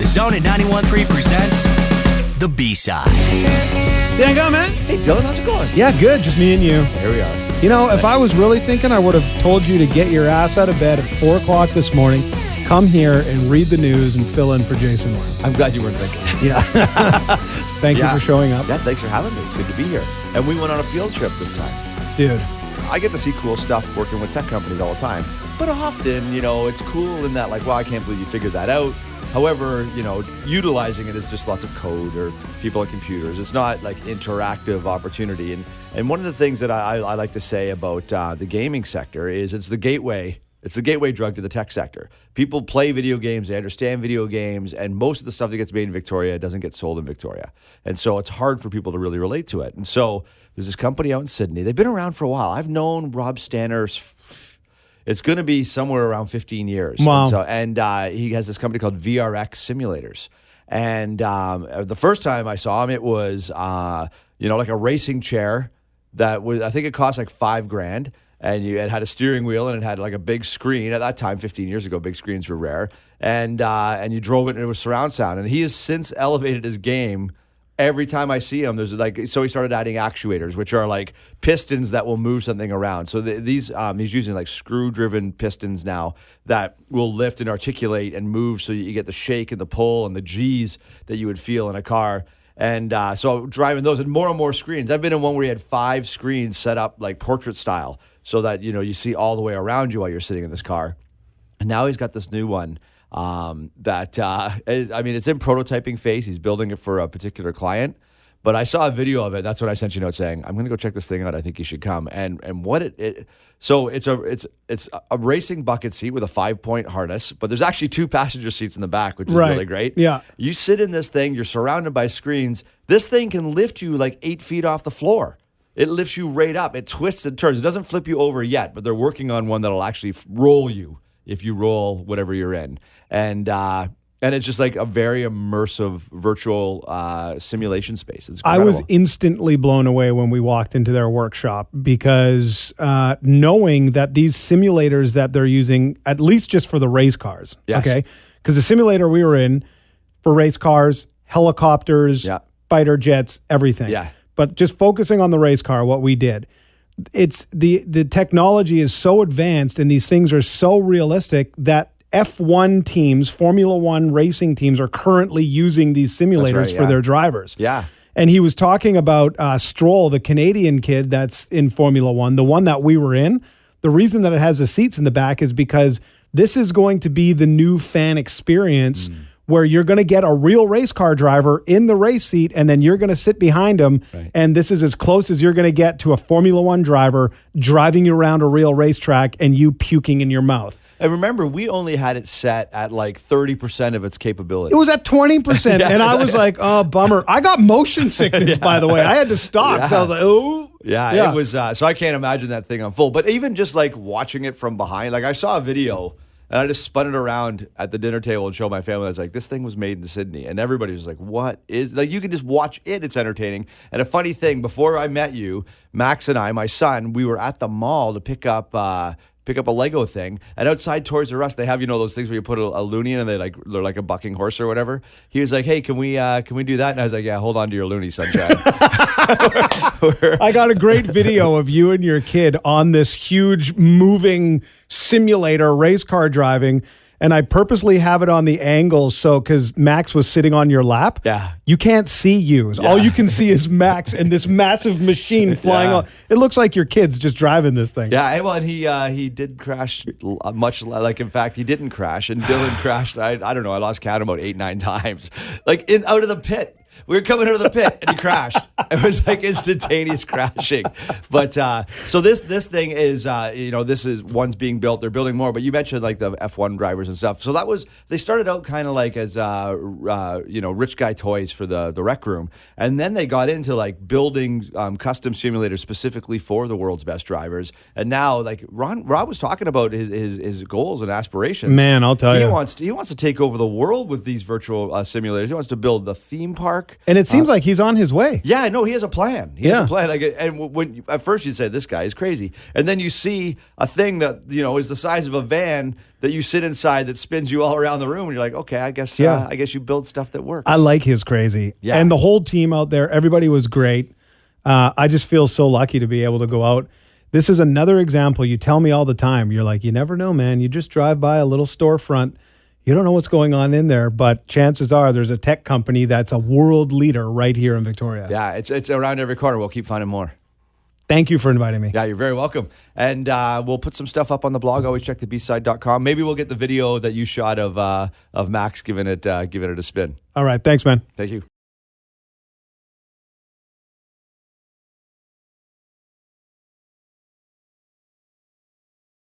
The Zone at 91.3 presents The B-Side. Yeah, go, man. Hey, Dylan, how's it going? Yeah, good. Just me and you. There we are. You know, if I was really thinking, I would have told you to get your ass out of bed at 4 o'clock this morning, come here and read the news and fill in for Jason Moore. I'm glad you weren't thinking. Yeah. Thank you for showing up. Yeah, thanks for having me. It's good to be here. And we went on a field trip this time. Dude. I get to see cool stuff working with tech companies all the time. But often, you know, it's cool in that, like, wow, I can't believe you figured that out. However, you know, utilizing it is just lots of code or people on computers. It's not like interactive opportunity. And one of the things that I like to say about the gaming sector is it's the gateway. It's the gateway drug to the tech sector. People play video games, they understand video games, and most of the stuff that gets made in Victoria doesn't get sold in Victoria. And so it's hard for people to really relate to it. And so there's this company out in Sidney. They've been around for a while. I've known Rob Stanners. It's going to be somewhere around 15 years. Wow. And he has this company called VRX Simulators. And the first time I saw him, it was, like a racing chair that was, I think it cost like $5,000. And it had a steering wheel and it had like a big screen. At that time, 15 years ago, big screens were rare. And you drove it and it was surround sound. And he has since elevated his game. Every time I see him, so he started adding actuators, which are like pistons that will move something around. So he's using like screw-driven pistons now that will lift and articulate and move, so you get the shake and the pull and the G's that you would feel in a car. And so driving those and more screens. I've been in one where he had 5 screens set up like portrait style, so that you see all the way around you while you're sitting in this car. And now he's got this new one. It's in prototyping phase. He's building it for a particular client, but I saw a video of it. That's what I sent you a note saying, I'm going to go check this thing out. I think you should come. And what so it's a racing bucket seat with a 5-point harness, but there's actually 2 passenger seats in the back, which is really great. Yeah. You sit in this thing, you're surrounded by screens. This thing can lift you like 8 feet off the floor. It lifts you right up. It twists and turns. It doesn't flip you over yet, but they're working on one that'll actually roll you if you roll whatever you're in. And it's just like a very immersive virtual simulation space. It's incredible. I was instantly blown away when we walked into their workshop because knowing that these simulators that they're using, at least just for the race cars, okay? Because the simulator we were in for race cars, helicopters, fighter jets, everything. Yeah. But just focusing on the race car, what we did, it's the technology is so advanced and these things are so realistic that F1 teams, Formula One racing teams are currently using these simulators for their drivers. Yeah. And he was talking about Stroll, the Canadian kid that's in Formula One, the one that we were in. The reason that it has the seats in the back is because this is going to be the new fan experience where you're going to get a real race car driver in the race seat and then you're going to sit behind him. Right. And this is as close as you're going to get to a Formula One driver driving you around a real racetrack and you puking in your mouth. And remember, we only had it set at like 30% of its capability. It was at 20%. And I was like, oh, bummer. I got motion sickness, by the way. I had to stop. Yeah. So I was like, oh. Yeah, it was. So I can't imagine that thing on full. But even just like watching it from behind, like I saw a video and I just spun it around at the dinner table and showed my family. I was like, this thing was made in Sidney. And everybody was like, what is, like, you can just watch it. It's entertaining. And a funny thing, before I met you, Max and I, my son, we were at the mall to pick up a Lego thing, and outside Toys R Us they have those things where you put a loony in and they're like a bucking horse or whatever. He was like, hey, can we do that? And I was like, yeah, hold on to your loony, sunshine. I got a great video of you and your kid on this huge moving simulator race car driving. And I purposely have it on the angle because Max was sitting on your lap. Yeah. You can't see you. Yeah. All you can see is Max and this massive machine flying on. It looks like your kid's just driving this thing. Yeah, well, and he did crash much. Like, in fact, he didn't crash. And Dylan crashed, I don't know, I lost count about 8-9 times. Like, out of the pit. We were coming out of the pit and he crashed. It was like instantaneous crashing. But so this thing is, this is one's being built. They're building more. But you mentioned like the F1 drivers and stuff. So they started out kind of like as, rich guy toys for the rec room. And then they got into like building custom simulators specifically for the world's best drivers. And now like Rob was talking about his goals and aspirations. Man, I'll tell you. He wants to take over the world with these virtual simulators. He wants to build the theme park. work. And it seems like he's on his way. Yeah, no, he has a plan. He has a plan. Like, and when at first you say this guy is crazy, and then you see a thing that is the size of a van that you sit inside that spins you all around the room, and you're like, okay, I guess you build stuff that works. I like his crazy. Yeah. And the whole team out there, everybody was great. I just feel so lucky to be able to go out. This is another example. You tell me all the time. You're like, you never know, man. You just drive by a little storefront. You don't know what's going on in there, but chances are there's a tech company that's a world leader right here in Victoria. Yeah, it's around every corner. We'll keep finding more. Thank you for inviting me. Yeah, you're very welcome. And we'll put some stuff up on the blog. Always check thebside.com. Maybe we'll get the video that you shot of Max giving it a spin. All right. Thanks, man. Thank you.